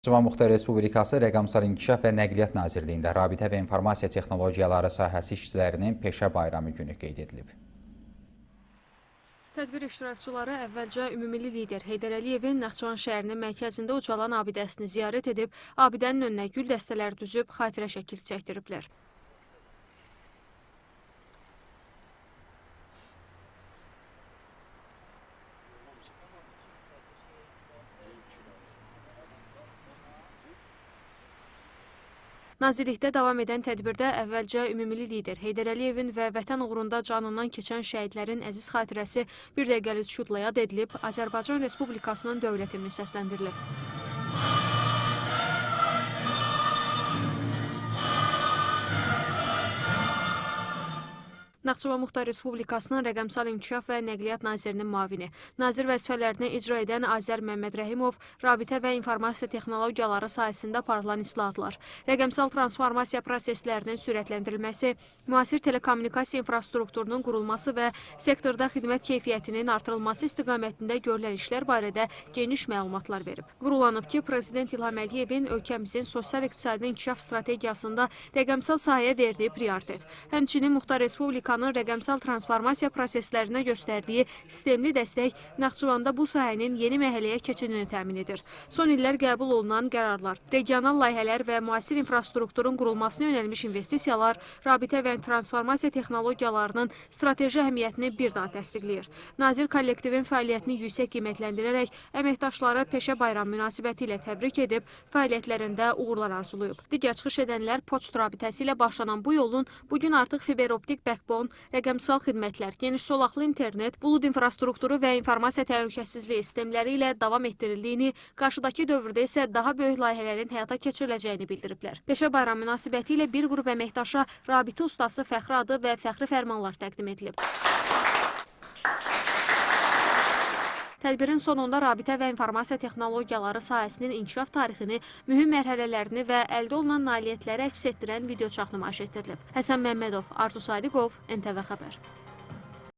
Naxçıvan Muxtar Respublikası Rəqəmsal İnkişaf və Nəqliyyat Nazirliyində rabitə və informasiya texnologiyaları sahəsi işçilərinin peşə bayramı günü qeyd edilib. Tədbir iştirakçıları əvvəlcə ümumilli lider Heydər Əliyevin Naxçıvan şəhərinin mərkəzində ucalan abidəsini ziyarət edib, abidənin önünə gül dəstələr düzüb, xatirə şəkil çəkdiriblər. Nazirlikdə davam edən tədbirdə əvvəlcə ümumilli lider Heydər Əliyevin və vətən uğrunda canından keçən şəhidlərin əziz xatirəsi bir dəqiqəlik sükutla yad edilib, Azərbaycan Respublikasının dövlət himni səsləndirilib. Naxçıvan Muxtar Respublikasının Rəqəmsal İnkişaf və Nəqliyyat Nazirinin müavini, nazir vəzifələrini icra edən Azər Məmməd Rəhimov, rabitə və informasiya texnologiyaları sahəsində aparılan islahatlar, rəqəmsal transformasiya proseslərinin sürətləndirilməsi, müasir telekommunikasiya infrastrukturunun qurulması və sektorda xidmət keyfiyyətinin artırılması istiqamətində görülən işlər barədə geniş məlumatlar verib. Vurğulanıb ki, Prezident İlham Əliyevin ölkəmizin sosial-iqtisadi inkişaf strategiyasında rəqəmsal sahəyə verdiyi prioritet, həmçinin Muxtar Respublikasının rəqəmsal transformasiya proseslərinə göstərdiyi sistemli dəstək Naxçıvanda bu sahənin yeni mərhələyə keçidini təmin edir. Son illər qəbul olunan qərarlar, regional layihələr və müasir infrastrukturun qurulmasına yönəlmiş investisiyalar, rabitə və transformasiya texnologiyalarının strateji əhəmiyyətini bir daha təsdiqləyir. Nazir kollektivin fəaliyyətini yüksək qiymətləndirərək əməkdaşları peşə bayramı münasibəti ilə təbrik edib, fəaliyyətlərində uğurlar arzulayıb. Digər çıxış edənlər poçt rabitəsi ilə başlanan bu yolun bugün artıq fiberoptik backbone, rəqəmsal xidmətlər, geniş solaqlı internet, bulud infrastrukturu və informasiya təhlükəsizliyi sistemləri ilə davam etdirildiyini, qarşıdakı dövrdə isə daha böyük layihələrin həyata keçiriləcəyini bildiriblər. Peşə bayramı münasibəti ilə bir qrup əməkdaşa rabitə ustası fəxri adı və fəxri fərmanlar təqdim edilib. Tədbirin sonunda rabitə və informasiya texnologiyaları sahəsinin inkişaf tarixini, mühüm mərhələlərini və əldə olunan nailiyyətləri əks etdirən videoçarx nümayiş etdirilib. Həsən Məmmədov, Arzu Sadiqov, NTV Xəbər.